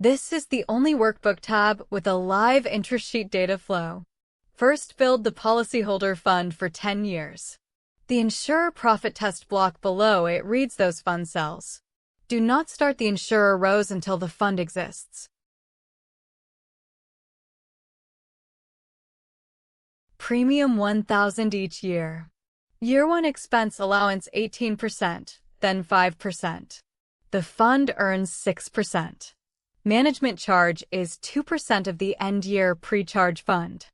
This is the only workbook tab with a live intra-sheet data flow. First, build the policyholder fund for 10 years. The Insurer profit test block below it reads those fund cells. Do not start the Insurer rows until the fund exists. Premium 1,000 each year. Year 1 expense allowance 18%, then 5%. The fund earns 6%. Management charge is 2% of the end-year pre-charge fund.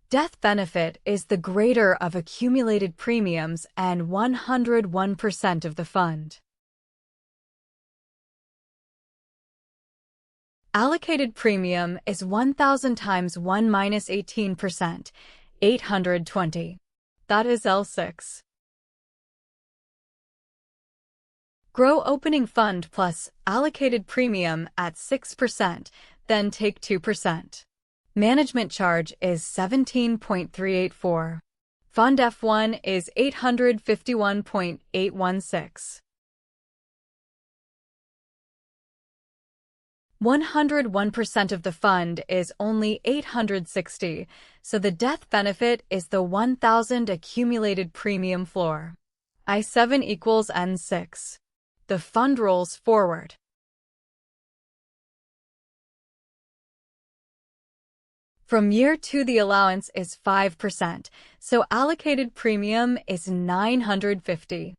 Death benefit is the greater of accumulated premiums and 101% of the fund. Allocated premium is 1,000 times 1 minus 18%, 820. That is L6. Grow opening fund plus allocated premium at 6%, then take 2%. Management charge is 17.384. Fund F1 is 851.816. 101% of the fund is only 860, so the death benefit is the 1,000 accumulated premium floor. I7 equals N6. The fund rolls forward. From year 2 the allowance is 5%, so allocated premium is 950.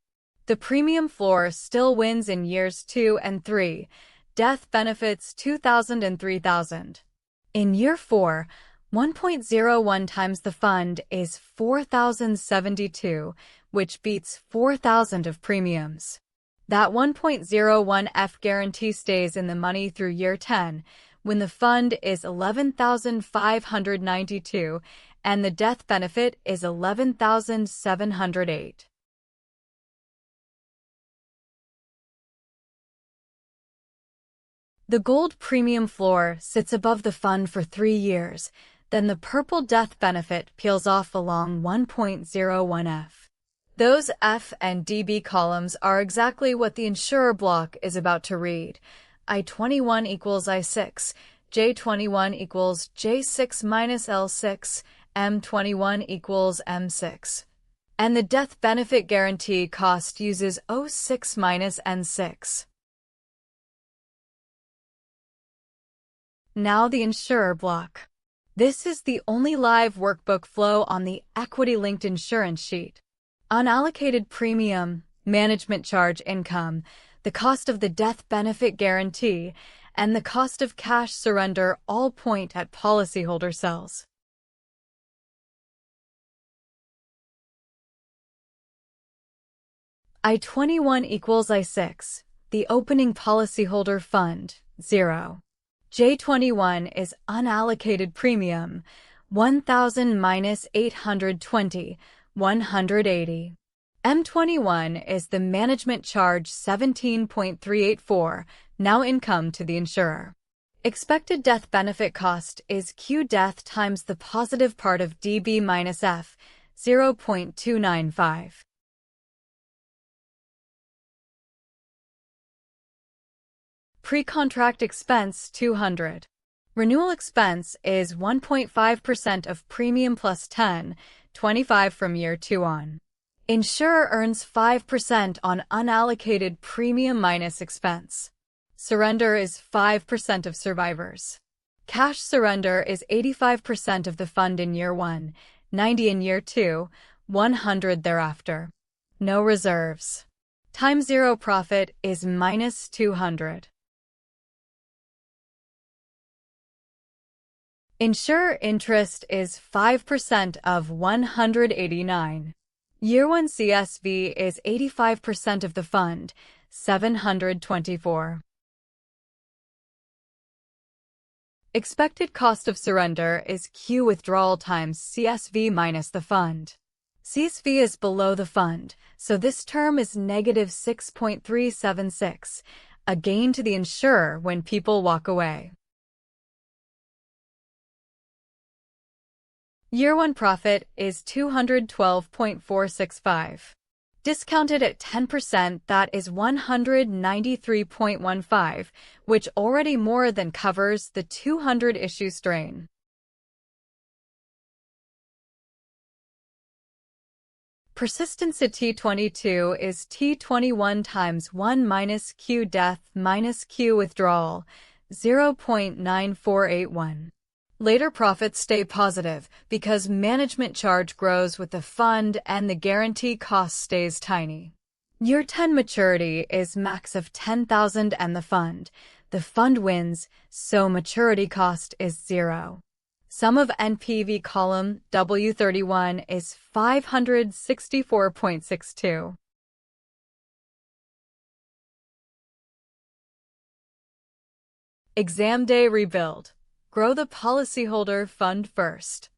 The premium floor still wins in years 2 and 3. Death benefits 2,000 and 3,000. In year 4, 1.01 times the fund is 4,072, which beats 4,000 of premiums. That 1.01F guarantee stays in the money through year 10, when the fund is 11,592 and the death benefit is 11,708. The gold premium floor sits above the fund for 3 years, then the purple death benefit peels off along 1.01F. Those F and DB columns are exactly what the Insurer block is about to read. I21 equals I6, J21 equals J6 minus L6, M21 equals M6. And the death benefit guarantee cost uses O6 minus N6. Now the Insurer block. This is the only live workbook flow on the equity-linked insurance sheet. Unallocated premium, management charge income, the cost of the death benefit guarantee, and the cost of cash surrender all point at policyholder cells. I21 equals I6, the opening policyholder fund, 0. J21 is unallocated premium, 1,000 minus 820, 180. M21 is the management charge 17.384, now income to the insurer. Expected death benefit cost is Q death times the positive part of DB minus F, 0.295. Pre-contract expense 200. Renewal expense is 1.5% of premium plus 10, 25 from year 2 on. Insurer earns 5% on unallocated premium minus expense. Surrender is 5% of survivors. Cash surrender is 85% of the fund in year 1, 90 in year 2, 100 thereafter. No reserves. Time zero profit is minus 200. Insurer interest is 5% of 189. Year 1 CSV is 85% of the fund, 724. Expected cost of surrender is Q withdrawal times CSV minus the fund. CSV is below the fund, so this term is negative 6.376, a gain to the insurer when people walk away. Year 1 profit is 212.465. Discounted at 10%, that is 193.15, which already more than covers the 200 issue strain. Persistence at T22 is T21 times 1 minus Q death minus Q withdrawal, 0.9481. Later profits stay positive because management charge grows with the fund and the guarantee cost stays tiny. Year 10 maturity is max of 10,000 and the fund wins, so maturity cost is 0. Sum of NPV column W31 is 564.62. Exam day rebuild. Grow the policyholder fund first.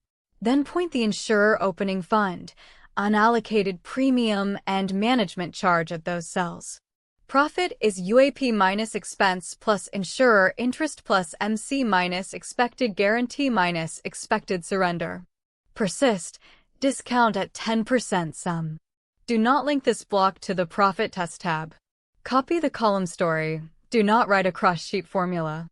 Then point the insurer opening fund, unallocated premium, and management charge at those cells. Profit is UAP minus expense plus insurer interest plus MC minus expected guarantee minus expected surrender. Persist, discount at 10% sum. Do not link this block to the profit test tab. Copy the column story. Do not write a cross-sheet formula.